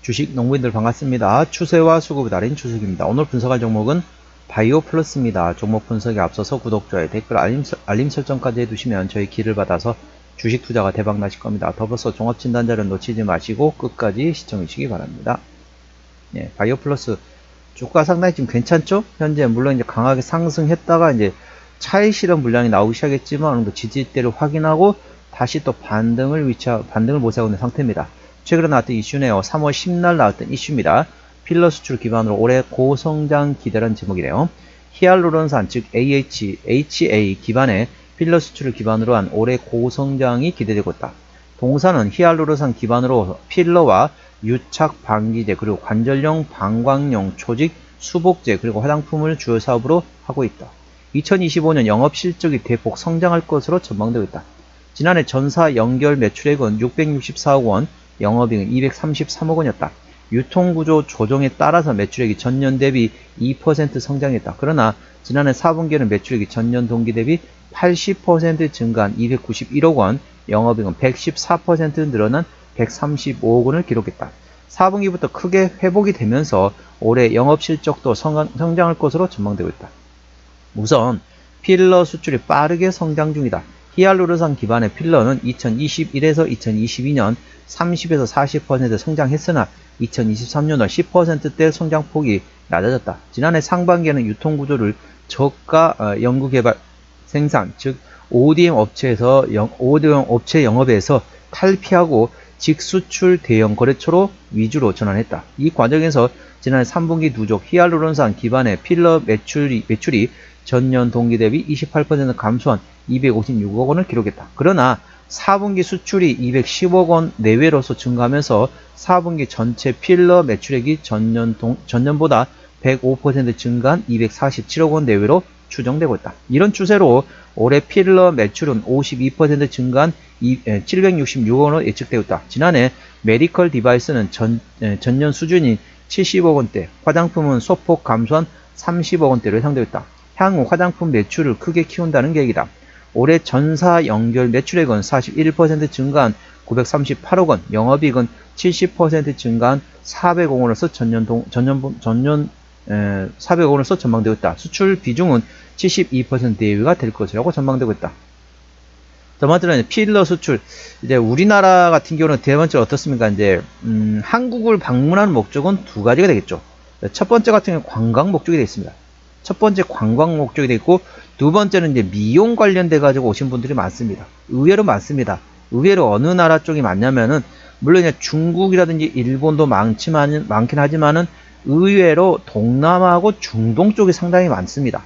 주식 농부인들 반갑습니다. 추세와 수급을 달인 추석입니다. 오늘 분석할 종목은 바이오 플러스입니다. 종목 분석에 앞서서 구독, 좋아요, 댓글, 알림 설정까지 해두시면 저희 길을 받아서 주식 투자가 대박 나실 겁니다. 더불어서 종합진단자를 놓치지 마시고 끝까지 시청해 주시기 바랍니다. 예, 바이오 플러스 주가 상당히 지금 괜찮죠? 현재 물론 이제 강하게 상승했다가 이제 차익 실현 물량이 나오기 시작했지만 어느 정도 지지대를 확인하고 다시 또 반등을 모색하고 있는 상태입니다. 최근에 나왔던 이슈네요. 3월 10날 나왔던 이슈입니다. 필러 수출 기반으로 올해 고성장 기대라는 제목이네요. 히알루론산 즉 HA 기반의 필러 수출을 기반으로 한 올해 고성장이 기대되고 있다. 동사는 히알루론산 기반으로 필러와 유착 방기제 그리고 관절용 방광용 조직 수복제 그리고 화장품을 주요 사업으로 하고 있다. 2025년 영업 실적이 대폭 성장할 것으로 전망되고 있다. 지난해 전사 연결 매출액은 664억 원, 영업이익은 233억 원이었다. 유통구조 조정에 따라서 매출액이 전년 대비 2% 성장했다. 그러나 지난해 4분기에는 매출액이 전년 동기 대비 80% 증가한 291억 원, 영업이익은 114% 늘어난 135억 원을 기록했다. 4분기부터 크게 회복이 되면서 올해 영업실적도 성장할 것으로 전망되고 있다. 우선 필러 수출이 빠르게 성장 중이다. 히알루론산 기반의 필러는 2021에서 2022년 30에서 40% 성장했으나 2023년은 10%대 성장폭이 낮아졌다. 지난해 상반기에는 유통구조를 저가 연구개발 생산 즉 ODM 업체 영업에서 탈피하고 직수출 대형 거래처로 위주로 전환했다. 이 과정에서 지난해 3분기 누적 히알루론산 기반의 필러 매출이 전년 동기 대비 28% 감소한 256억 원을 기록했다. 그러나 4분기 수출이 210억 원 내외로서 증가하면서 4분기 전체 필러 매출액이 전년보다 105% 증가한 247억 원 내외로 추정되고 있다. 이런 추세로 올해 필러 매출은 52% 증가한 766억 원으로 예측되고 있다. 지난해 메디컬 디바이스는 전년 수준인 70억 원대, 화장품은 소폭 감소한 30억 원대로 예상되고 있다. 향후 화장품 매출을 크게 키운다는 계획이다. 올해 전사 연결 매출액은 41% 증가한 938억 원, 영업이익은 70% 증가한 400억 원으로서 400억 원으로서 전망되고 있다. 수출 비중은 72% 대비가 될 것이라고 전망되고 있다. 두 번째는 필러 수출. 이제 우리나라 같은 경우는 대번째로 어떻습니까? 이제 한국을 방문하는 목적은 두 가지가 되겠죠. 첫 번째 같은 경우는 관광 목적이 되어 있습니다. 첫 번째 관광 목적이 되어 있고 두 번째는 이제 미용 관련돼 가지고 오신 분들이 많습니다. 의외로 많습니다. 의외로 어느 나라 쪽이 많냐면은 물론 이제 중국이라든지 일본도 많긴 하지만은 의외로 동남아하고 중동 쪽이 상당히 많습니다.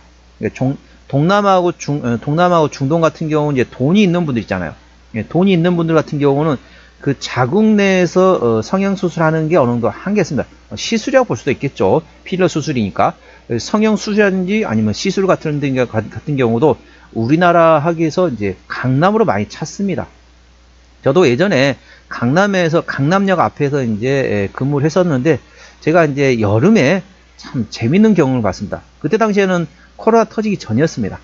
동남아하고 중동 같은 경우는 이제 돈이 있는 분들 있잖아요. 돈이 있는 분들 같은 경우는 그 자국 내에서 성형수술하는 게 어느 정도 한계가 있습니다. 시술이라고 볼 수도 있겠죠. 필러 수술이니까. 성형수술이라든지 아니면 시술 같은 경우도 우리나라 하기에서 이제 강남으로 많이 찾습니다. 저도 예전에 강남역 앞에서 이제 근무를 했었는데 제가 이제 여름에 참 재밌는 경험을 봤습니다. 그때 당시에는 코로나 터지기 전이었습니다.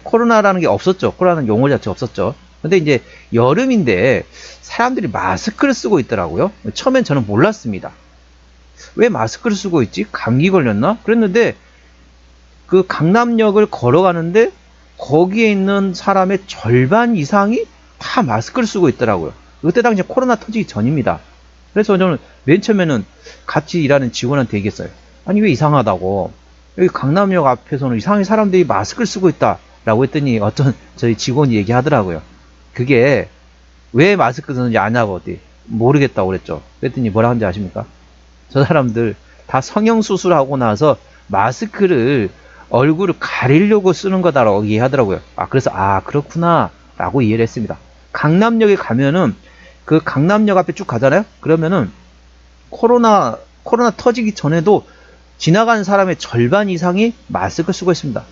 코로나라는 게 없었죠. 코로나는 용어 자체가 없었죠. 근데 이제 여름인데 사람들이 마스크를 쓰고 있더라고요. 처음엔 저는 몰랐습니다. 왜 마스크를 쓰고 있지? 감기 걸렸나? 그랬는데 그 강남역을 걸어가는데 거기에 있는 사람의 절반 이상이 다 마스크를 쓰고 있더라고요. 그때 당시에 코로나 터지기 전입니다. 그래서 저는 맨 처음에는 같이 일하는 직원한테 얘기했어요. 아니 왜 이상하다고. 여기 강남역 앞에서는 이상하게 사람들이 마스크를 쓰고 있다 라고 했더니 어떤 저희 직원이 얘기하더라고요. 그게 왜 마스크 쓰는지 아냐고 모르겠다고 그랬죠. 그랬더니 뭐라 하는지 아십니까? 저 사람들 다 성형수술하고 나서 마스크를 얼굴을 가리려고 쓰는 거다라고 얘기하더라고요. 그래서 그렇구나 라고 이해를 했습니다. 강남역에 가면은 그 강남역 앞에 쭉 가잖아요. 그러면은 코로나 터지기 전에도 지나가는 사람의 절반 이상이 마스크 쓰고 있습니다.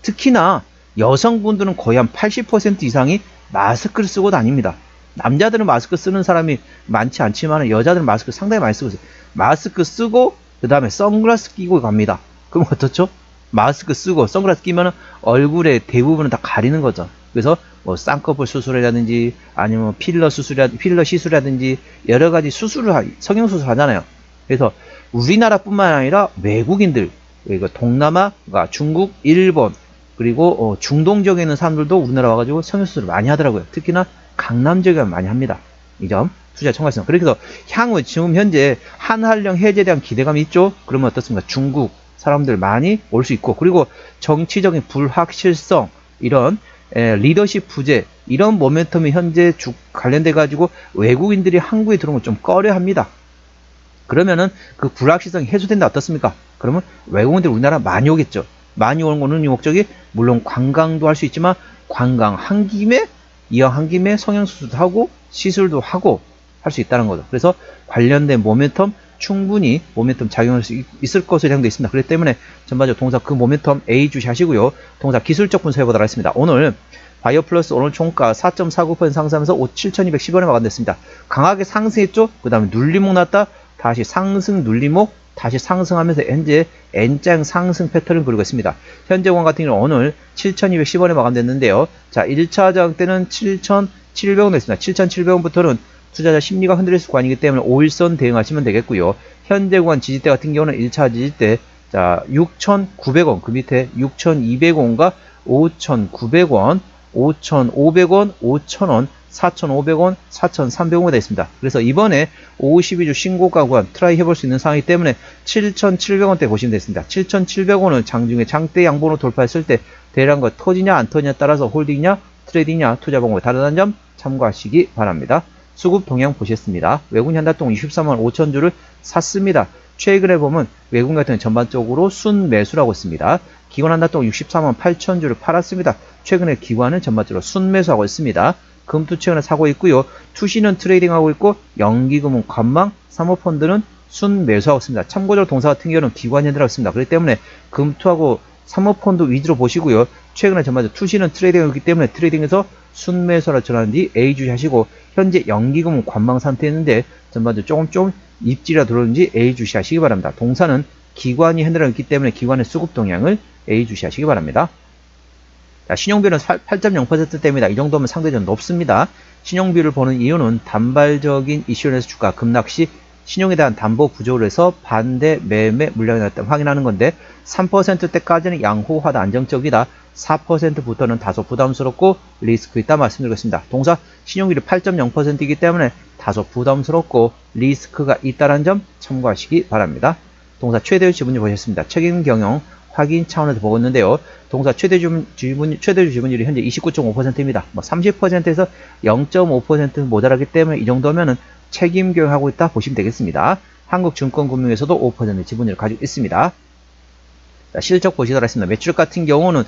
특히나 여성분들은 거의 한 80% 이상이 마스크를 쓰고 다닙니다. 남자들은 마스크 쓰는 사람이 많지 않지만 여자들은 마스크 상당히 많이 쓰고 있어요. 마스크 쓰고 그 다음에 선글라스 끼고 갑니다. 그럼 어떻죠? 마스크 쓰고 선글라스 끼면 얼굴의 대부분은 다 가리는 거죠. 그래서 뭐 쌍꺼풀 수술이라든지 아니면 필러 시술이라든지 여러 가지 성형 수술 하잖아요. 그래서 우리나라뿐만 아니라 외국인들, 그리고 동남아, 그러니까 중국, 일본, 그리고 중동 지역에 있는 사람들도 우리나라 와가지고 성형수술을 많이 하더라고요. 특히나 강남 지역에 많이 합니다. 이 점 투자에 참고하시면. 그래서 향후 지금 현재 한한령 해제에 대한 기대감이 있죠. 그러면 어떻습니까? 중국 사람들 많이 올 수 있고, 그리고 정치적인 불확실성, 이런 리더십 부재, 이런 모멘텀이 현재 관련돼 가지고 외국인들이 한국에 들어오면 좀 꺼려합니다. 그러면은 그 불확실성이 해소된다. 어떻습니까? 그러면 외국인들이 우리나라 많이 오겠죠. 많이 오는 거는 이 목적이 물론 관광도 할 수 있지만, 관광 한 김에, 이왕 한 김에 성형수술도 하고 시술도 하고 할 수 있다는 거죠. 그래서 관련된 모멘텀, 충분히 모멘텀 작용할 수 있을 것으로 예상되어 있습니다. 그렇기 때문에 전반적으로 동사 그 모멘텀 A 주시하시고요. 동사 기술적 분석해 보도록 하겠습니다. 오늘 바이오 플러스 오늘 총가 4.49% 상승하면서 7,210원에 마감됐습니다. 강하게 상승했죠. 그 다음에 눌림목 났다. 다시 상승 눌림목, 다시 상승하면서 현재 N장 상승 패턴을 그리고 있습니다. 현재권 같은 경우는 오늘 7,210원에 마감됐는데요. 자, 1차 저항 때는 7,700원 됐습니다. 7,700원부터는 투자자 심리가 흔들릴 구간이기 때문에 5일선 대응하시면 되겠고요. 현재 구간 지지대 같은 경우는 1차 지지대, 자, 6,900원, 그 밑에 6,200원과 5,900원, 5,500원, 5,000원, 4,500원, 4,300원이 되어 있습니다. 그래서 이번에 52주 신고가 구간 트라이 해볼 수 있는 상황이기 때문에 7,700원대 보시면 되겠습니다. 7,700원을 장중에 장대 양봉으로 돌파했을 때 대량거 터지냐 안 터지냐에 따라서 홀딩이냐 트레이딩이냐 투자 방법이 다르다는 점 참고하시기 바랍니다. 수급 동향 보셨습니다. 외국인 한달동 23만 5천 주를 샀습니다. 최근에 보면 외국인 같은 경우는 전반적으로 순 매수를 하고 있습니다. 기관 한달동 64만 8천 주를 팔았습니다. 최근에 기관은 전반적으로 순 매수하고 있습니다. 금투 최근에 사고 있고요. 투시는 트레이딩하고 있고, 연기금은 관망, 사모펀드는 순 매수하고 있습니다. 참고적으로 동사 같은 경우는 기관 현대라고 있습니다. 그렇기 때문에 금투하고 사모펀드 위주로 보시고요. 최근에 전반적으로 투시는 트레이딩하고 있기 때문에 트레이딩에서 순매수라 전하는 뒤 A 주시하시고, 현재 연기금은 관망 상태였는데 전반적으로 조금 입질이라 들어오는지 A 주시하시기 바랍니다. 동사는 기관이 핸들하고 있기 때문에 기관의 수급 동향을 A 주시하시기 바랍니다. 자, 신용비율은 8.0%대입니다. 이 정도면 상대적으로 높습니다. 신용비율을 보는 이유는 단발적인 이슈에서 주가 급락 시 신용에 대한 담보 부족을 해서 반대 매매 물량이 났다면 확인하는 건데, 3%대까지는 양호하다 안정적이다, 4%부터는 다소 부담스럽고 리스크 있다 말씀드리겠습니다. 동사 신용비율이 8.0%이기 때문에 다소 부담스럽고 리스크가 있다는 점 참고하시기 바랍니다. 동사 최대의 지분율 보셨습니다. 책임 경영 확인 차원에서 보고 있는데요. 동사 최대 지분율이 현재 29.5%입니다. 30%에서 0.5% 모자라기 때문에 이 정도면은 책임 경영하고 있다 보시면 되겠습니다. 한국증권금융에서도 5% 지분율을 가지고 있습니다. 자, 실적 보시도록 하겠습니다. 매출 같은 경우는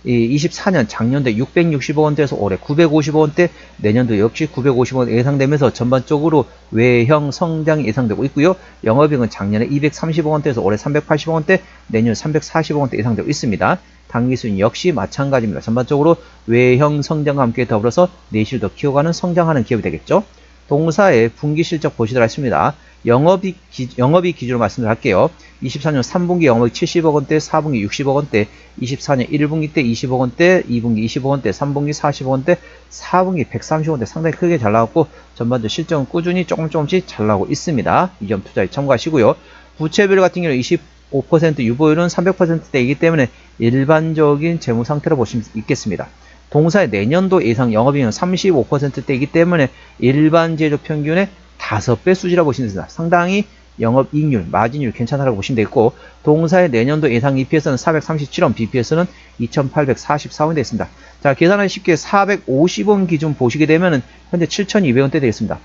24년 작년도에 660억원대에서 올해 950억원대, 내년도 역시 950억원 예상되면서 전반적으로 외형 성장이 예상되고 있고요. 영업이익은 작년에 230억원대에서 올해 380억원대, 내년 340억원대 예상되고 있습니다. 당기순 역시 마찬가지입니다. 전반적으로 외형 성장과 함께 더불어서 내실도 키워가는 성장하는 기업이 되겠죠. 동사의 분기 실적 보시도록 하겠습니다. 영업이익 기준으로 말씀을 할게요. 24년 3분기 영업이익 70억원대, 4분기 60억원대, 24년 1분기 때 20억원대, 2분기 20억원대, 3분기 40억원대, 4분기 130억원대 상당히 크게 잘 나왔고, 전반적으로 실적은 꾸준히 조금씩 잘 나오고 있습니다. 이 점 투자에 참고하시고요. 부채비율 같은 경우는 25% 유보율은 300%대이기 때문에 일반적인 재무 상태로 보시면 있겠습니다. 동사의 내년도 예상 영업이익은 35%대이기 때문에 일반 제조 평균의 5배 수지라고 보시면 됩니다. 상당히 영업이익률, 마진율 괜찮다고 보시면 되겠고, 동사의 내년도 예상 EPS는 437원, BPS는 2844원이 되겠습니다. 자, 계산하기 쉽게 450원 기준 보시게 되면 현재 7,200원대 되겠습니다.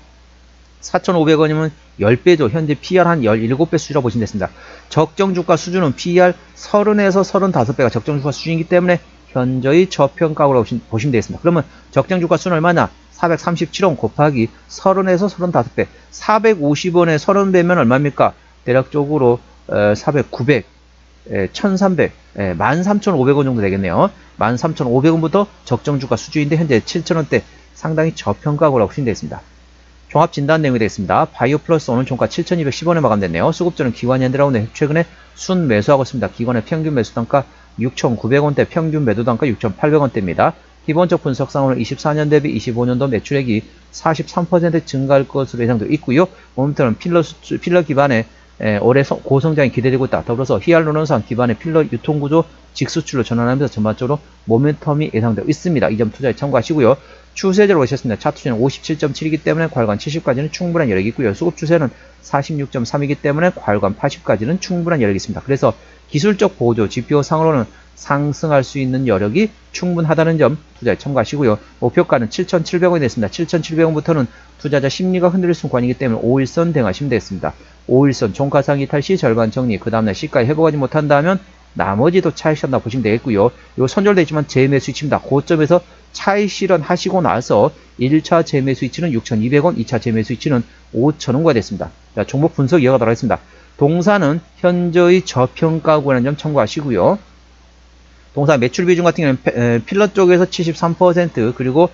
4,500원이면 10배죠. 현재 PER 한 17배 수준이라고 보시면 되겠습니다. 적정주가 수준은 PER 30에서 35배가 적정주가 수준이기 때문에 현저히 저평가라고 보시면 되겠습니다. 그러면 적정주가 수는 얼마냐? 437원 곱하기 30에서 35배. 450원에 30배면 얼마입니까? 대략적으로 400, 900, 1300, 13,500원 정도 되겠네요. 13,500원부터 적정주가 수준인데 현재 7,000원대 상당히 저평가라고 보시면 되겠습니다. 종합 진단 내용이 되겠습니다. 바이오 플러스 오늘 종가 7,210원에 마감됐네요. 수급주는 기관 현대라운드 최근에 순 매수하고 있습니다. 기관의 평균 매수 단가 6,900원대, 평균 매도 단가 6,800원대입니다. 기본적 분석상으로는 24년 대비 25년도 매출액이 43% 증가할 것으로 예상되고 있고요. 모멘텀은 필러 기반의 올해 고성장이 기대되고 있다. 더불어서 히알루론산 기반의 필러 유통구조 직수출로 전환하면서 전반적으로 모멘텀이 예상되고 있습니다. 이 점 투자에 참고하시고요. 추세대로 오셨습니다. 차트주는 57.7이기 때문에 과열관 70까지는 충분한 여력이 있고요. 수급 추세는 46.3이기 때문에 과열관 80까지는 충분한 여력이 있습니다. 그래서 기술적 보조 지표 상으로는 상승할 수 있는 여력이 충분하다는 점 투자에 참고하시고요. 목표가는 7,700원이 됐습니다. 7,700원부터는 투자자 심리가 흔들릴 순간이기 때문에 5일선 대응하시면 되겠습니다. 5일선 종가상이 탈시 절반 정리, 그 다음날 시가에 회복하지 못한다면 나머지도 차익 실현다 보시면 되겠고요. 요 선절되어 있지만 재매수 위치입니다. 고점에서 차익 실현 하시고 나서 1차 재매수 위치는 6,200원, 2차 재매수 위치는 5,000원가 됐습니다. 자, 종목 분석 이어가도록 하겠습니다. 동사는 현저히 저평가구라는 점 참고하시고요. 동사 매출 비중 같은 경우는 필러 쪽에서 73%, 그리고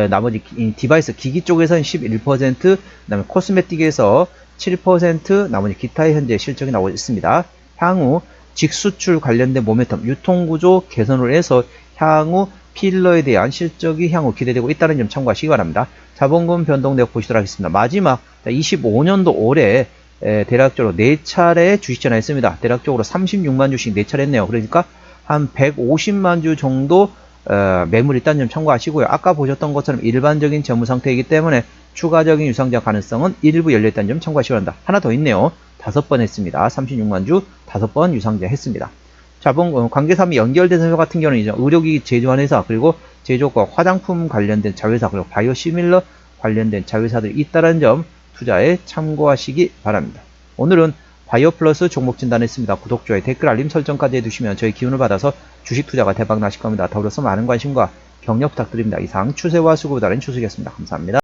나머지 디바이스 기기 쪽에서는 11%, 그 다음에 코스메틱에서 7%, 나머지 기타의 현재 실적이 나오고 있습니다. 향후 직수출 관련된 모멘텀, 유통구조 개선을 해서 향후 필러에 대한 실적이 향후 기대되고 있다는 점 참고하시기 바랍니다. 자본금 변동 내역 보시도록 하겠습니다. 마지막 25년도 올해 대략적으로 4차례 주식 전환했습니다. 대략적으로 36만 주씩 4차례 했네요. 그러니까 한 150만 주 정도 매물이 있다는 점 참고하시고요. 아까 보셨던 것처럼 일반적인 재무 상태이기 때문에 추가적인 유상자 가능성은 일부 열려있다는 점 참고하시기 바랍니다. 하나 더 있네요. 5번 했습니다. 36만 주 5번 유상자 했습니다. 자본 관계사업이 연결된 회사 같은 경우는 이제 의료기기 제조하는 회사, 그리고 제조과 화장품 관련된 자회사, 그리고 바이오시밀러 관련된 자회사들이 있다는 점 투자에 참고하시기 바랍니다. 오늘은 바이오 플러스 종목 진단했습니다. 구독, 좋아요, 댓글, 알림 설정까지 해두시면 저희 기운을 받아서 주식 투자가 대박 나실 겁니다. 더불어서 많은 관심과 격려 부탁드립니다. 이상 추세와 수급을 다른 추석이었습니다. 감사합니다.